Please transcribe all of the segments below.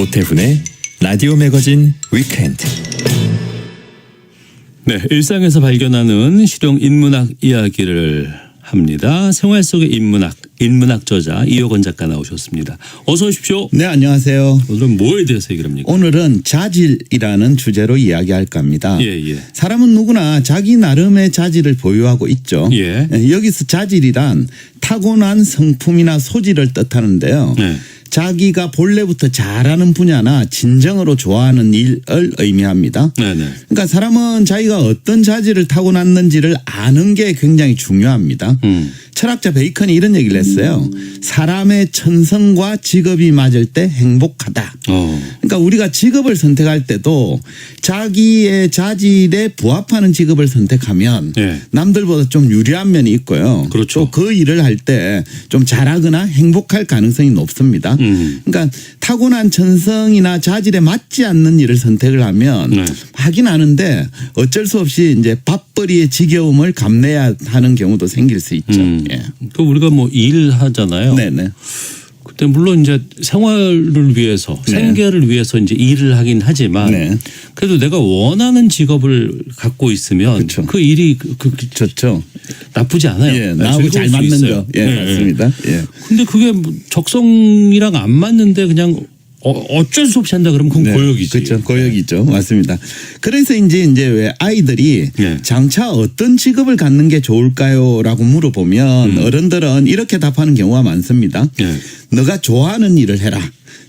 오태훈의 라디오 매거진 위켄드. 네, 일상에서 발견하는 실용 인문학 이야기를 합니다. 생활 속의 인문학 저자 이효건 작가 나오셨습니다. 어서 오십시오. 네, 안녕하세요. 오늘은 뭐에 대해서 얘기를 합니까? 오늘은 자질이라는 주제로 이야기할까 합니다. 예. 사람은 누구나 자기 나름의 자질을 보유하고 있죠. 예. 여기서 자질이란 타고난 성품이나 소질을 뜻하는데요. 네. 자기가 본래부터 잘하는 분야나 진정으로 좋아하는 일을 의미합니다. 네네. 그러니까 사람은 자기가 어떤 자질을 타고났는지를 아는 게 굉장히 중요합니다. 철학자 베이컨이 이런 얘기를 했어요. 사람의 천성과 직업이 맞을 때 행복하다. 그러니까 우리가 직업을 선택할 때도 자기의 자질에 부합하는 직업을 선택하면 네. 남들보다 좀 유리한 면이 있고요. 그렇죠. 또 그 일을 할 때 좀 잘하거나 행복할 가능성이 높습니다. 그러니까 타고난 천성이나 자질에 맞지 않는 일을 선택을 하면 네. 하긴 하는데 어쩔 수 없이 이제 밥벌이의 지겨움을 감내야 하는 경우도 생길 수 있죠. 예. 그 우리가 뭐 일하잖아요. 네네. 그때 물론 이제 생활을 위해서 네. 생계를 위해서 이제 일을 하긴 하지만 네. 그래도 내가 원하는 직업을 갖고 있으면 그렇죠. 그 일이 좋죠. 나쁘지 않아요. 예, 네, 나하고 잘 즐거울 수 맞는 있어요. 거. 예, 맞습니다. 예. 근데 그게 뭐 적성이랑 안 맞는데 그냥 어쩔 수 없이 한다 그러면 그건 고역이지. 그렇죠. 고역이죠. 맞습니다. 그래서 이제 왜 아이들이 네. 장차 어떤 직업을 갖는 게 좋을까요?라고 물어보면 어른들은 이렇게 답하는 경우가 많습니다. 네. 너가 좋아하는 일을 해라.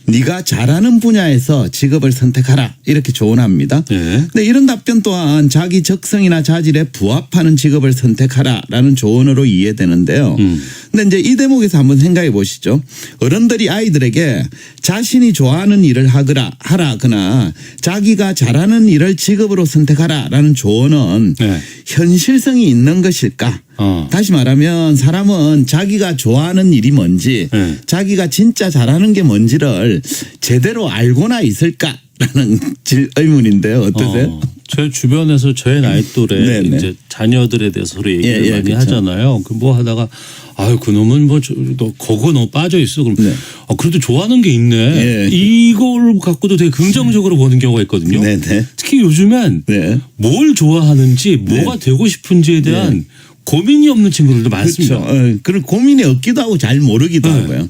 네가 잘하는 분야에서 직업을 선택하라. 이렇게 조언합니다. 네. 근데 이런 답변 또한 자기 적성이나 자질에 부합하는 직업을 선택하라라는 조언으로 이해되는데요. 근데 이제 이 대목에서 한번 생각해 보시죠. 어른들이 아이들에게 자신이 좋아하는 일을 하라거나 자기가 잘하는 일을 직업으로 선택하라라는 조언은 네. 현실성이 있는 것일까? 다시 말하면 사람은 자기가 좋아하는 일이 뭔지 네. 자기가 진짜 잘하는 게 뭔지를 제대로 알고나 있을까라는 의문인데요. 어떠세요? 제 주변에서 저의 나이 또래 네네. 이제 자녀들에 대해서 서로 얘기를 예, 많이 그쵸. 하잖아요. 그 뭐 하다가 아유 그놈은 뭐 너 거거 너무 빠져 있어. 그럼 네. 그래도 좋아하는 게 있네. 예. 이걸 갖고도 되게 긍정적으로 보는 경우가 있거든요. 네네. 특히 요즘엔 네. 뭘 좋아하는지 뭐가 되고 싶은지에 대한 고민이 없는 친구들도 많습니다. 그렇죠. 그리고 고민이 없기도 하고 잘 모르기도 네. 하고요.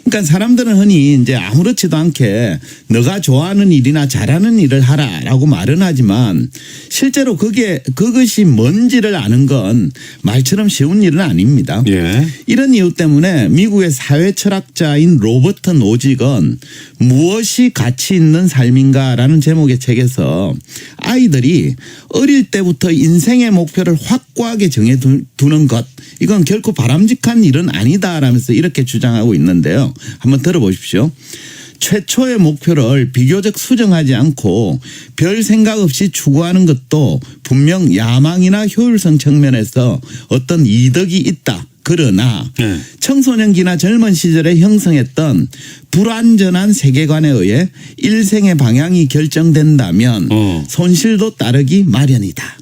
그러니까 사람들은 흔히 이제 아무렇지도 않게 너가 좋아하는 일이나 잘하는 일을 하라라고 말은 하지만 실제로 그것이 뭔지를 아는 건 말처럼 쉬운 일은 아닙니다. 예. 이런 이유 때문에 미국의 사회 철학자인 로버트 노직은 무엇이 가치 있는 삶인가라는 제목의 책에서 아이들이 어릴 때부터 인생의 목표를 확고하게 정해두는 것 이건 결코 바람직한 일은 아니다라면서 이렇게 주장하고 있는데요. 한번 들어보십시오. 최초의 목표를 비교적 수정하지 않고 별 생각 없이 추구하는 것도 분명 야망이나 효율성 측면에서 어떤 이득이 있다. 그러나 청소년기나 젊은 시절에 형성했던 불완전한 세계관에 의해 일생의 방향이 결정된다면 손실도 따르기 마련이다.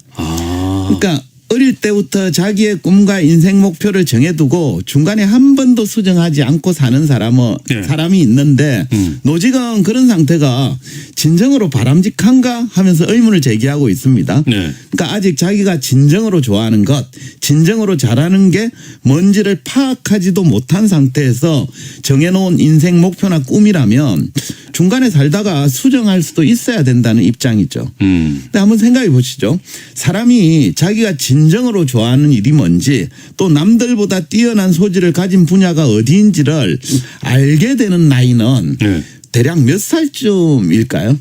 그러니까 어릴 때부터 자기의 꿈과 인생 목표를 정해두고 중간에 한 번도 수정하지 않고 사는 사람이 있는데 노직은 그런 상태가 진정으로 바람직한가 하면서 의문을 제기하고 있습니다. 네. 그러니까 아직 자기가 진정으로 좋아하는 것, 진정으로 잘하는 게 뭔지를 파악하지도 못한 상태에서 정해놓은 인생 목표나 꿈이라면 중간에 살다가 수정할 수도 있어야 된다는 입장이죠. 근데 한번 생각해 보시죠. 사람이 자기가 진정으로 좋아하는 일이 뭔지 또 남들보다 뛰어난 소질을 가진 분야가 어디인지를 알게 되는 나이는 대략 몇 살쯤일까요?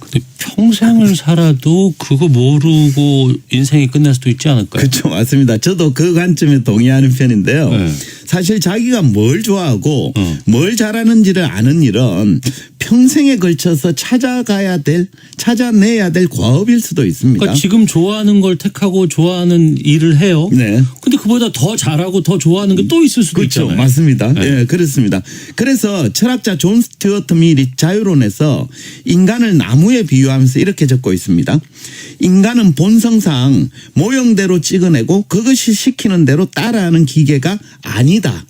근데 평생을 살아도 그거 모르고 인생이 끝날 수도 있지 않을까요? 그렇죠. 맞습니다. 저도 그 관점에 동의하는 편인데요. 사실 자기가 뭘 좋아하고 뭘 잘하는지를 아는 일은 평생에 걸쳐서 찾아내야 될 과업일 수도 있습니다. 그러니까 지금 좋아하는 걸 택하고 좋아하는 일을 해요. 네. 근데 그보다 더 잘하고 더 좋아하는 게 또 있을 수도 그렇죠. 있잖아요. 맞습니다. 네. 그렇습니다. 그래서 철학자 존 스튜어트 밀이 자유론에서 인간을 나무에 비유하면서 이렇게 적고 있습니다. 인간은 본성상 모형대로 찍어내고 그것이 시키는 대로 따라하는 기계가 아니다.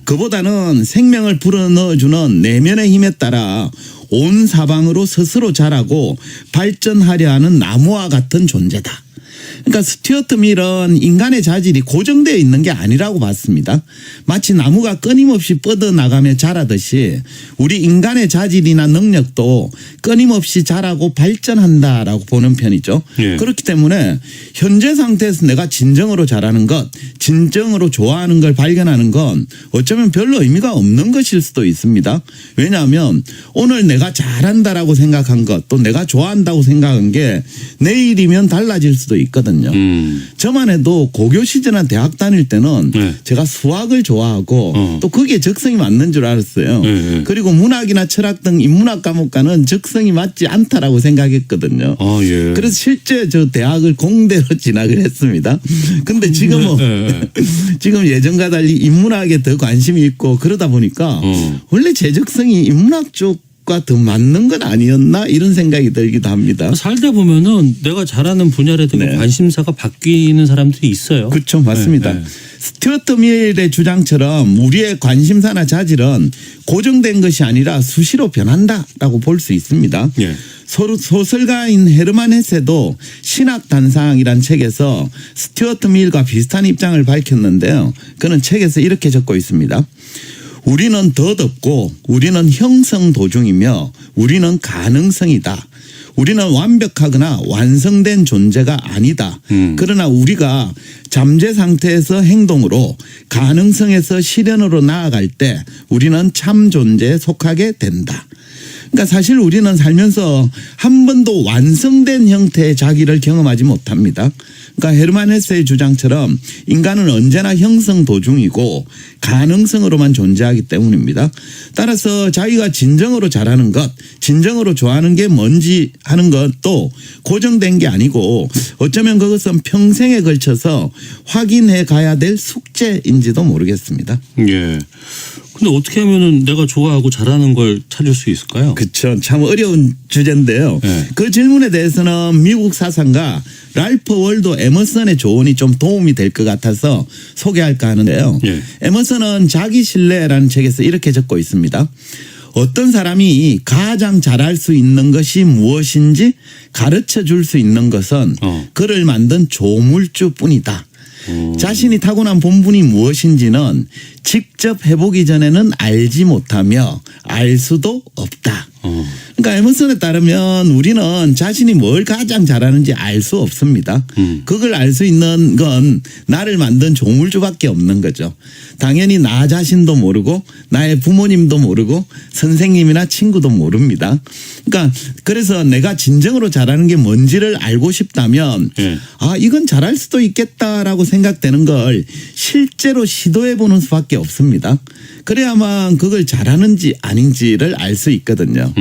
그보다는 생명을 불어넣어주는 내면의 힘에 따라 온 사방으로 스스로 자라고 발전하려 하는 나무와 같은 존재다. 그러니까 스튜어트 밀은 인간의 자질이 고정되어 있는 게 아니라고 봤습니다. 마치 나무가 끊임없이 뻗어나가며 자라듯이 우리 인간의 자질이나 능력도 끊임없이 자라고 발전한다라고 보는 편이죠. 예. 그렇기 때문에 현재 상태에서 내가 진정으로 잘하는 것, 진정으로 좋아하는 걸 발견하는 건 어쩌면 별로 의미가 없는 것일 수도 있습니다. 왜냐하면 오늘 내가 잘한다라고 생각한 것, 또 내가 좋아한다고 생각한 게 내일이면 달라질 수도 있거든요. 저만 해도 고교 시절이나 대학 다닐 때는 네. 제가 수학을 좋아하고 또 그게 적성이 맞는 줄 알았어요. 네. 그리고 문학이나 철학 등 인문학 과목과는 적성이 맞지 않다라고 생각했거든요. 아, 예. 그래서 실제 저 대학을 공대로 진학을 했습니다. 근데 지금은 지금 예전과 달리 인문학에 더 관심이 있고 그러다 보니까 원래 제 적성이 인문학 쪽과 더 맞는 건 아니었나 이런 생각이 들기도 합니다. 살다 보면은 내가 잘하는 분야에 대한 네. 관심사가 바뀌는 사람들이 있어요. 그렇죠. 맞습니다. 네, 네. 스튜어트 밀의 주장처럼 우리의 관심사나 자질은 고정된 것이 아니라 수시로 변한다라고 볼 수 있습니다. 예. 소설가인 헤르만 헤세도 신학단상이란 책에서 스튜어트 밀과 비슷한 입장을 밝혔는데요. 그는 책에서 이렇게 적고 있습니다. 우리는 덧없고 우리는 형성 도중이며 우리는 가능성이다. 우리는 완벽하거나 완성된 존재가 아니다. 그러나 우리가 잠재 상태에서 행동으로 가능성에서 실현으로 나아갈 때 우리는 참 존재에 속하게 된다. 그러니까 사실 우리는 살면서 한 번도 완성된 형태의 자기를 경험하지 못합니다. 그러니까 헤르만 헤세의 주장처럼 인간은 언제나 형성 도중이고 가능성으로만 존재하기 때문입니다. 따라서 자기가 진정으로 잘하는 것, 진정으로 좋아하는 게 뭔지 하는 것도 고정된 게 아니고 어쩌면 그것은 평생에 걸쳐서 확인해 가야 될 숙제인지도 모르겠습니다. 예. 근데 어떻게 하면은 내가 좋아하고 잘하는 걸 찾을 수 있을까요? 그렇죠. 참 어려운 주제인데요. 네. 그 질문에 대해서는 미국 사상가 랄프 월도 에머슨의 조언이 좀 도움이 될 것 같아서 소개할까 하는데요. 네. 에머슨은 자기신뢰라는 책에서 이렇게 적고 있습니다. 어떤 사람이 가장 잘할 수 있는 것이 무엇인지 가르쳐 줄 수 있는 것은 그를 만든 조물주뿐이다. 자신이 타고난 본분이 무엇인지는 직접 해보기 전에는 알지 못하며 알 수도 없다. 그러니까 에머슨에 따르면 우리는 자신이 뭘 가장 잘하는지 알 수 없습니다. 그걸 알 수 있는 건 나를 만든 조물주밖에 없는 거죠. 당연히 나 자신도 모르고 나의 부모님도 모르고 선생님이나 친구도 모릅니다. 그러니까 그래서 내가 진정으로 잘하는 게 뭔지를 알고 싶다면 아 이건 잘할 수도 있겠다라고 생각되는 걸 실제로 시도해보는 수밖에 없습니다. 그래야만 그걸 잘하는지 아닌지를 알 수 있거든요.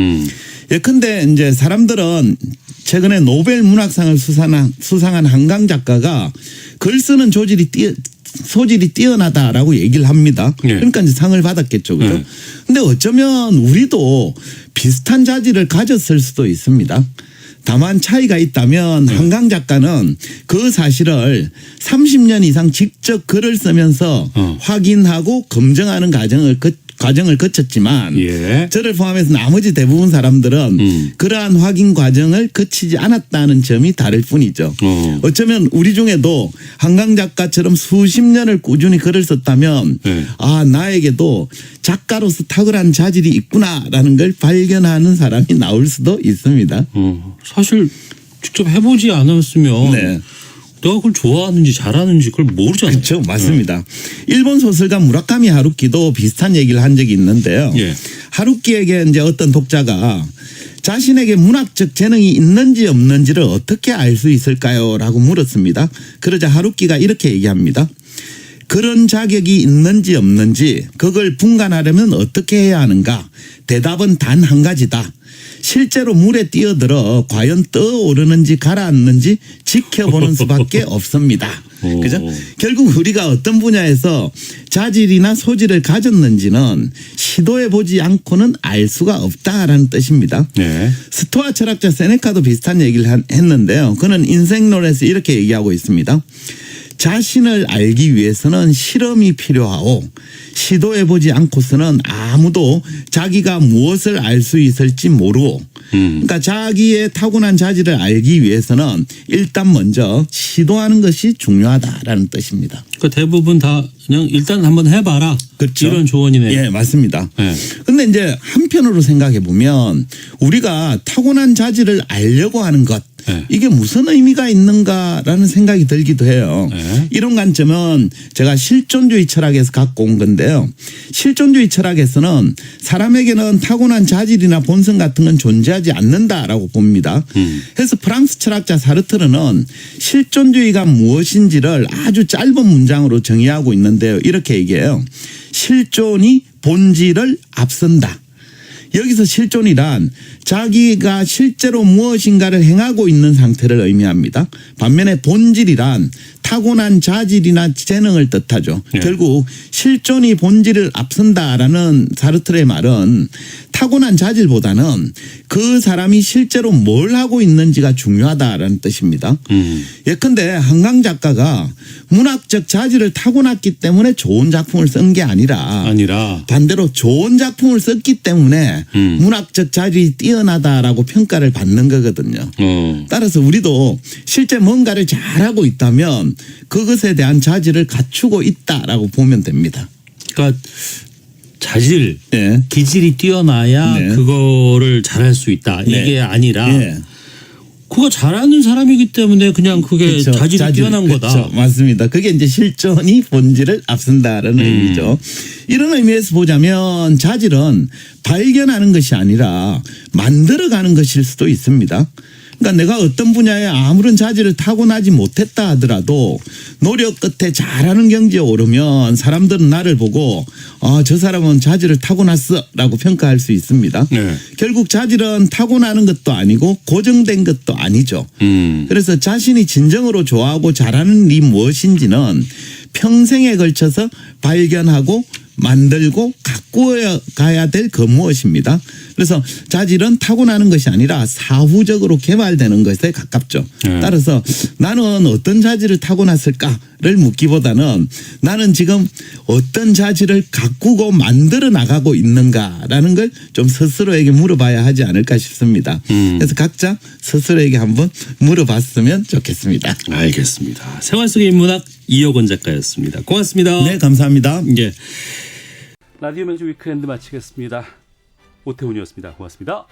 예컨대 이제 사람들은 최근에 노벨 문학상을 수상한 한강 작가가 글 쓰는 소질이 뛰어나다라고 얘기를 합니다. 그러니까 이제 상을 받았겠죠. 그죠? 근데 어쩌면 우리도 비슷한 자질을 가졌을 수도 있습니다. 다만 차이가 있다면 한강 작가는 그 사실을 30년 이상 직접 글을 쓰면서 확인하고 검증하는 과정을 거쳤지만 저를 포함해서 나머지 대부분 사람들은 그러한 확인 과정을 거치지 않았다는 점이 다를 뿐이죠. 어쩌면 우리 중에도 한강 작가처럼 수십 년을 꾸준히 글을 썼다면 아 나에게도 작가로서 탁월한 자질이 있구나라는 걸 발견하는 사람이 나올 수도 있습니다. 사실 직접 해보지 않았으면 내가 그걸 좋아하는지 잘하는지 그걸 모르잖아요. 그렇죠. 맞습니다. 일본 소설가 무라카미 하루키도 비슷한 얘기를 한 적이 있는데요. 하루키에게 이제 어떤 독자가 자신에게 문학적 재능이 있는지 없는지를 어떻게 알 수 있을까요? 라고 물었습니다. 그러자 하루키가 이렇게 얘기합니다. 그런 자격이 있는지 없는지 그걸 분간하려면 어떻게 해야 하는가? 대답은 단 한 가지다. 실제로 물에 뛰어들어 과연 떠오르는지 가라앉는지 지켜보는 수밖에 없습니다. 그죠? 결국 우리가 어떤 분야에서 자질이나 소질을 가졌는지는 시도해보지 않고는 알 수가 없다라는 뜻입니다. 네. 스토아 철학자 세네카도 비슷한 얘기를 했는데요. 그는 인생론에서 이렇게 얘기하고 있습니다. 자신을 알기 위해서는 실험이 필요하고 시도해보지 않고서는 아무도 자기가 무엇을 알 수 있을지 모르고 그러니까 자기의 타고난 자질을 알기 위해서는 일단 먼저 시도하는 것이 중요하다라는 뜻입니다. 그 대부분 다 그냥 일단 한번 해봐라. 그렇죠. 이런 조언이네요. 예, 맞습니다. 네. 근데 이제 한편으로 생각해 보면 우리가 타고난 자질을 알려고 하는 것 네. 이게 무슨 의미가 있는가라는 생각이 들기도 해요. 네. 이런 관점은 제가 실존주의 철학에서 갖고 온 건데요. 실존주의 철학에서는 사람에게는 타고난 자질이나 본성 같은 건 존재하지 않는다라고 봅니다. 그래서 프랑스 철학자 사르트르는 실존주의가 무엇인지를 아주 짧은 문장으로 정의하고 있는데요. 이렇게 얘기해요. 실존이 본질을 앞선다. 여기서 실존이란 자기가 실제로 무엇인가를 행하고 있는 상태를 의미합니다. 반면에 본질이란 타고난 자질이나 재능을 뜻하죠. 네. 결국 실존이 본질을 앞선다라는 사르트르의 말은 타고난 자질보다는 그 사람이 실제로 뭘 하고 있는지가 중요하다라는 뜻입니다. 예컨대 한강 작가가 문학적 자질을 타고났기 때문에 좋은 작품을 쓴 게 아니라 반대로 좋은 작품을 썼기 때문에 문학적 자질이 뛰어나다라고 평가를 받는 거거든요. 따라서 우리도 실제 뭔가를 잘하고 있다면 그것에 대한 자질을 갖추고 있다라고 보면 됩니다. 그러니까 자질, 네. 기질이 뛰어나야 네. 그거를 잘할 수 있다. 네. 이게 아니라 네. 그거 잘하는 사람이기 때문에 그냥 그게 그렇죠. 자질이 뛰어난 거다. 그렇죠. 맞습니다. 그게 이제 실존이 본질을 앞선다라는 의미죠. 이런 의미에서 보자면 자질은 발견하는 것이 아니라 만들어가는 것일 수도 있습니다. 그러니까 내가 어떤 분야에 아무런 자질을 타고나지 못했다 하더라도 노력 끝에 잘하는 경지에 오르면 사람들은 나를 보고 저 사람은 자질을 타고났어라고 평가할 수 있습니다. 네. 결국 자질은 타고나는 것도 아니고 고정된 것도 아니죠. 그래서 자신이 진정으로 좋아하고 잘하는 일이 무엇인지는 평생에 걸쳐서 발견하고 만들고 가꾸어 가야 될 그 무엇입니다. 그래서 자질은 타고나는 것이 아니라 사후적으로 개발되는 것에 가깝죠. 따라서 나는 어떤 자질을 타고났을까를 묻기보다는 나는 지금 어떤 자질을 가꾸고 만들어 나가고 있는가라는 걸 좀 스스로에게 물어봐야 하지 않을까 싶습니다. 그래서 각자 스스로에게 한번 물어봤으면 좋겠습니다. 알겠습니다. 생활 속의 인문학 이효건 작가였습니다. 고맙습니다. 네, 감사합니다. 예. 라디오 명주 위크엔드 마치겠습니다. 오태훈이었습니다. 고맙습니다.